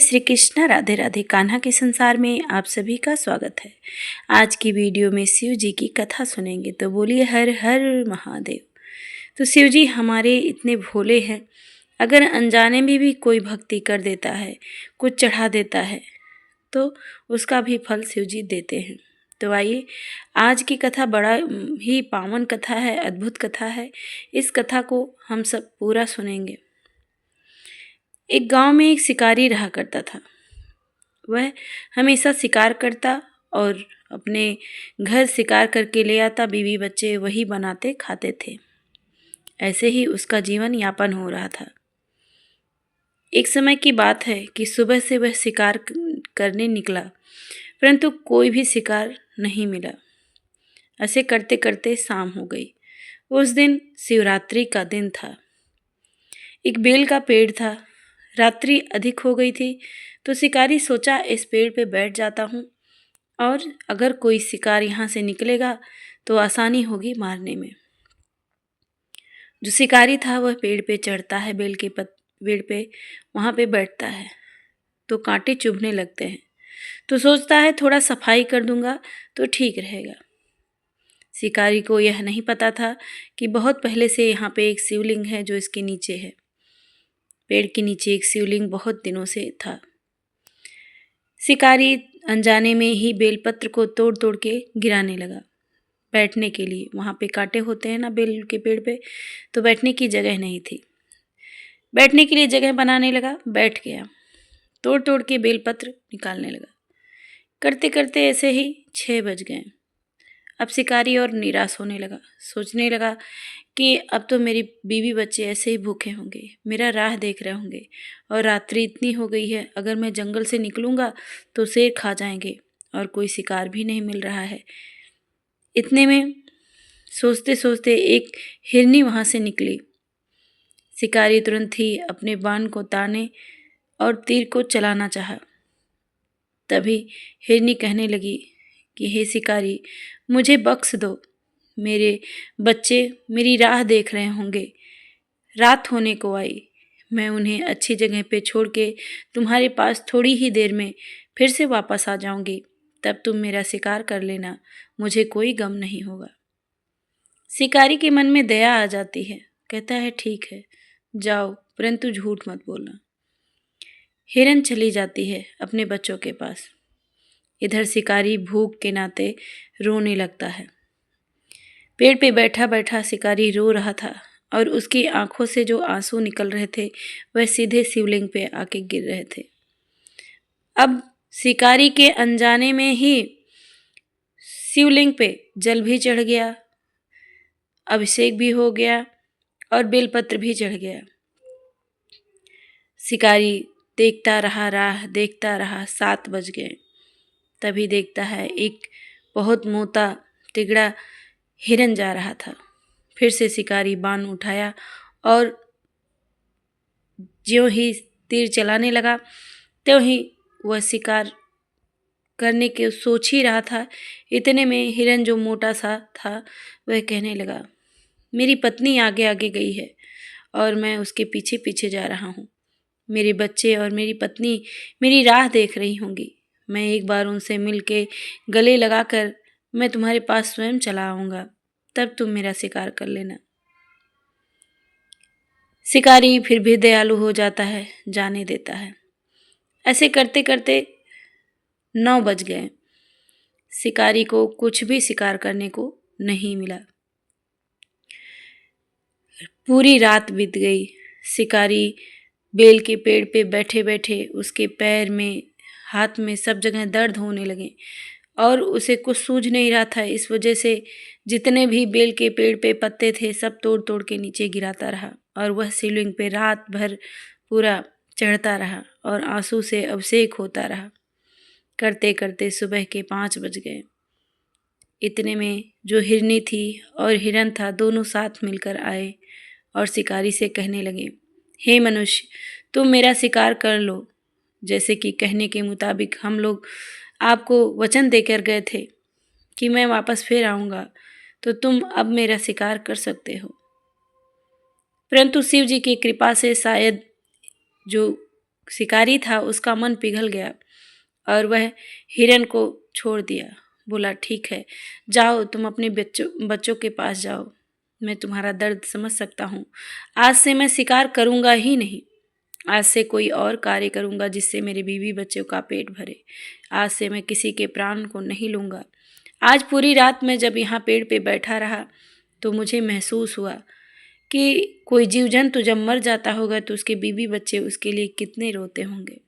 श्री कृष्णा, राधे राधे। कान्हा के संसार में आप सभी का स्वागत है। आज की वीडियो में शिव जी की कथा सुनेंगे, तो बोलिए हर हर महादेव। तो शिव जी हमारे इतने भोले हैं, अगर अनजाने में भी कोई भक्ति कर देता है, कुछ चढ़ा देता है, तो उसका भी फल शिव जी देते हैं। तो आइए, आज की कथा बड़ा ही पावन कथा है, अद्भुत कथा है। इस कथा को हम सब पूरा सुनेंगे। एक गांव में एक शिकारी रहा करता था। वह हमेशा शिकार करता और अपने घर शिकार करके ले आता, बीवी बच्चे वही बनाते खाते थे। ऐसे ही उसका जीवन यापन हो रहा था। एक समय की बात है कि सुबह से वह शिकार करने निकला, परंतु कोई भी शिकार नहीं मिला। ऐसे करते करते शाम हो गई। उस दिन शिवरात्रि का दिन था। एक बेल का पेड़ था। रात्रि अधिक हो गई थी, तो शिकारी सोचा इस पेड़ पे बैठ जाता हूँ, और अगर कोई शिकार यहाँ से निकलेगा तो आसानी होगी मारने में। जो शिकारी था वह पेड़ पे चढ़ता है, पेड़ पे वहाँ पे बैठता है, तो कांटे चुभने लगते हैं। तो सोचता है थोड़ा सफाई कर दूंगा तो ठीक रहेगा। शिकारी को यह नहीं पता था कि बहुत पहले से यहाँ पे एक शिवलिंग है जो इसके नीचे है। पेड़ के नीचे एक शिवलिंग बहुत दिनों से था। शिकारी अनजाने में ही बेलपत्र को तोड़ तोड़ के गिराने लगा बैठने के लिए। वहाँ पे कांटे होते हैं ना बेल के पेड़ पे, तो बैठने की जगह नहीं थी। बैठने के लिए जगह बनाने लगा, बैठ गया, तोड़ तोड़ के बेलपत्र निकालने लगा। करते करते ऐसे ही 6 बज गए। अब शिकारी और निराश होने लगा। सोचने लगा कि अब तो मेरी बीवी बच्चे ऐसे ही भूखे होंगे, मेरा राह देख रहे होंगे, और रात्रि इतनी हो गई है, अगर मैं जंगल से निकलूंगा तो शेर खा जाएंगे, और कोई शिकार भी नहीं मिल रहा है। इतने में सोचते सोचते एक हिरनी वहाँ से निकली। शिकारी तुरंत ही अपने बाण को ताने और तीर को चलाना चाहा। तभी हिरनी कहने लगी कि हे शिकारी, मुझे बख्श दो, मेरे बच्चे मेरी राह देख रहे होंगे, रात होने को आई, मैं उन्हें अच्छी जगह पे छोड़ के तुम्हारे पास थोड़ी ही देर में फिर से वापस आ जाऊंगी, तब तुम मेरा शिकार कर लेना, मुझे कोई गम नहीं होगा। शिकारी के मन में दया आ जाती है, कहता है ठीक है, जाओ, परंतु झूठ मत बोलना। हिरन चली जाती है अपने बच्चों के पास। इधर शिकारी भूख के नाते रोने लगता है। पेड़ पे बैठा बैठा शिकारी रो रहा था, और उसकी आंखों से जो आंसू निकल रहे थे वह सीधे शिवलिंग पे आके गिर रहे थे। अब शिकारी के अनजाने में ही शिवलिंग पे जल भी चढ़ गया, अभिषेक भी हो गया, और बेलपत्र भी चढ़ गया। शिकारी देखता रहा, राह देखता रहा। 7 बज गए। तभी देखता है एक बहुत मोटा तिगड़ा हिरन जा रहा था। फिर से शिकारी बाण उठाया, और ज्यों ही तीर चलाने लगा, त्यों ही वह शिकार करने के सोच ही रहा था। इतने में हिरन जो मोटा सा था वह कहने लगा, मेरी पत्नी आगे आगे गई है और मैं उसके पीछे पीछे जा रहा हूँ। मेरे बच्चे और मेरी पत्नी मेरी राह देख रही होंगी। मैं एक बार उनसे मिल के गले लगाकर मैं तुम्हारे पास स्वयं चला आऊँगा, तब तुम मेरा शिकार कर लेना। शिकारी फिर भी दयालु हो जाता है, जाने देता है। ऐसे करते करते 9 बज गए। शिकारी को कुछ भी शिकार करने को नहीं मिला। पूरी रात बीत गई। शिकारी बेल के पेड़ पे बैठे बैठे उसके पैर में, हाथ में, सब जगह दर्द होने लगे, और उसे कुछ सूझ नहीं रहा था। इस वजह से जितने भी बेल के पेड़ पे पत्ते थे सब तोड़ तोड़ के नीचे गिराता रहा, और वह शिवलिंग पे रात भर पूरा चढ़ता रहा और आंसू से अभिषेक होता रहा। करते करते सुबह के 5 बज गए। इतने में जो हिरनी थी और हिरन था दोनों साथ मिलकर आए और शिकारी से कहने लगे, हे मनुष्य, तुम मेरा शिकार कर लो। जैसे कि कहने के मुताबिक हम लोग आपको वचन देकर गए थे कि मैं वापस फिर आऊँगा, तो तुम अब मेरा शिकार कर सकते हो। परंतु शिव जी की कृपा से शायद जो शिकारी था उसका मन पिघल गया और वह हिरन को छोड़ दिया। बोला ठीक है, जाओ तुम अपने बच्चों के पास जाओ, मैं तुम्हारा दर्द समझ सकता हूँ। आज से मैं शिकार करूँगा ही नहीं। आज से कोई और कार्य करूँगा जिससे मेरे बीवी बच्चों का पेट भरे। आज से मैं किसी के प्राण को नहीं लूँगा। आज पूरी रात मैं जब यहाँ पेड़ पे बैठा रहा तो मुझे महसूस हुआ कि कोई जीव जंतु जब मर जाता होगा तो उसके बीवी बच्चे उसके लिए कितने रोते होंगे।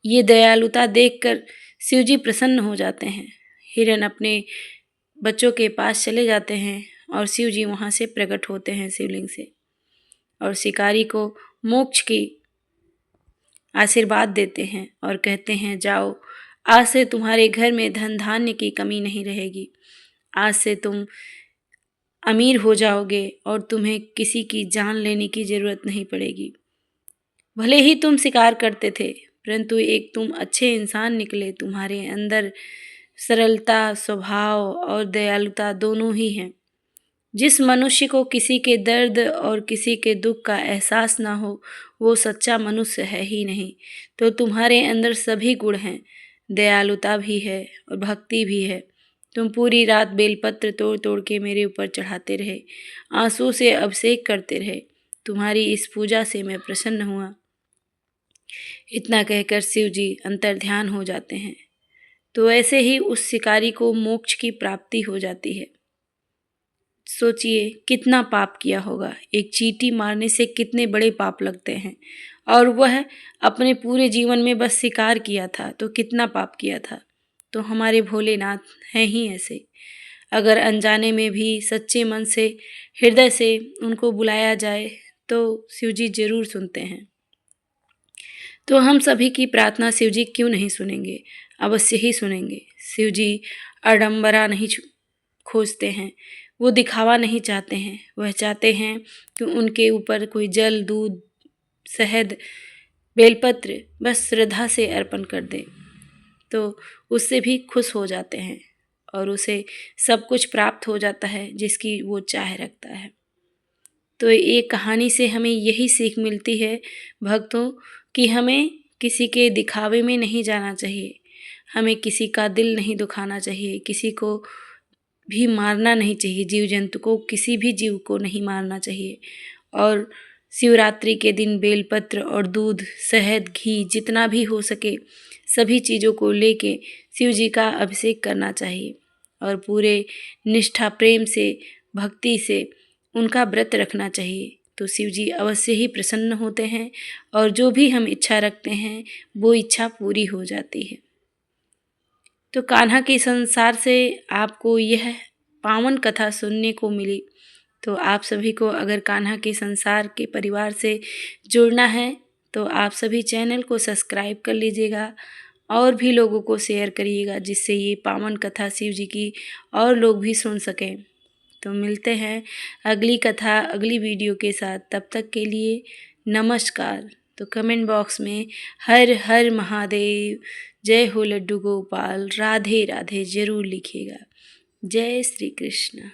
ये दयालुता देखकर शिवजी प्रसन्न हो जाते हैं। हिरन अपने बच्चों के पास चले जाते हैं और शिवजी वहाँ से प्रकट होते हैं शिवलिंग से और शिकारी को मोक्ष की आशीर्वाद देते हैं और कहते हैं जाओ, आज से तुम्हारे घर में धन धान्य की कमी नहीं रहेगी। आज से तुम अमीर हो जाओगे और तुम्हें किसी की जान लेने की ज़रूरत नहीं पड़ेगी। भले ही तुम शिकार करते थे परंतु एक तुम अच्छे इंसान निकले। तुम्हारे अंदर सरलता, स्वभाव और दयालुता दोनों ही हैं। जिस मनुष्य को किसी के दर्द और किसी के दुख का एहसास ना हो वो सच्चा मनुष्य है ही नहीं। तो तुम्हारे अंदर सभी गुण हैं, दयालुता भी है और भक्ति भी है। तुम पूरी रात बेलपत्र तोड़ तोड़ के मेरे ऊपर चढ़ाते रहे, आंसू से अभिषेक करते रहे। तुम्हारी इस पूजा से मैं प्रसन्न हुआ। इतना कहकर शिव जी अंतर्ध्यान हो जाते हैं। तो ऐसे ही उस शिकारी को मोक्ष की प्राप्ति हो जाती है। सोचिए कितना पाप किया होगा। एक चींटी मारने से कितने बड़े पाप लगते हैं और वह अपने पूरे जीवन में बस शिकार किया था तो कितना पाप किया था। तो हमारे भोलेनाथ हैं ही ऐसे। अगर अनजाने में भी सच्चे मन से हृदय से उनको बुलाया जाए तो शिवजी जरूर सुनते हैं। तो हम सभी की प्रार्थना शिवजी क्यों नहीं सुनेंगे, अवश्य ही सुनेंगे। शिवजी आडंबरा नहीं खोजते हैं, वो दिखावा नहीं चाहते हैं। वह चाहते हैं कि उनके ऊपर कोई जल, दूध, शहद, बेलपत्र बस श्रद्धा से अर्पण कर दे तो उससे भी खुश हो जाते हैं और उसे सब कुछ प्राप्त हो जाता है जिसकी वो चाह रखता है। तो ये कहानी से हमें यही सीख मिलती है भक्तों कि हमें किसी के दिखावे में नहीं जाना चाहिए, हमें किसी का दिल नहीं दुखाना चाहिए, किसी को भी मारना नहीं चाहिए, जीव जंतु को, किसी भी जीव को नहीं मारना चाहिए। और शिवरात्रि के दिन बेलपत्र और दूध, शहद, घी जितना भी हो सके सभी चीज़ों को लेके शिव जी का अभिषेक करना चाहिए और पूरे निष्ठा, प्रेम से, भक्ति से उनका व्रत रखना चाहिए। तो शिव जी अवश्य ही प्रसन्न होते हैं और जो भी हम इच्छा रखते हैं वो इच्छा पूरी हो जाती है। तो कान्हा के संसार से आपको यह पावन कथा सुनने को मिली। तो आप सभी को अगर कान्हा के संसार के परिवार से जुड़ना है तो आप सभी चैनल को सब्सक्राइब कर लीजिएगा और भी लोगों को शेयर करिएगा जिससे ये पावन कथा शिव जी की और लोग भी सुन सकें। तो मिलते हैं अगली कथा, अगली वीडियो के साथ। तब तक के लिए नमस्कार। तो कमेंट बॉक्स में हर हर महादेव, जय हो लड्डू गोपाल, राधे राधे ज़रूर लिखिएगा। जय श्री कृष्ण।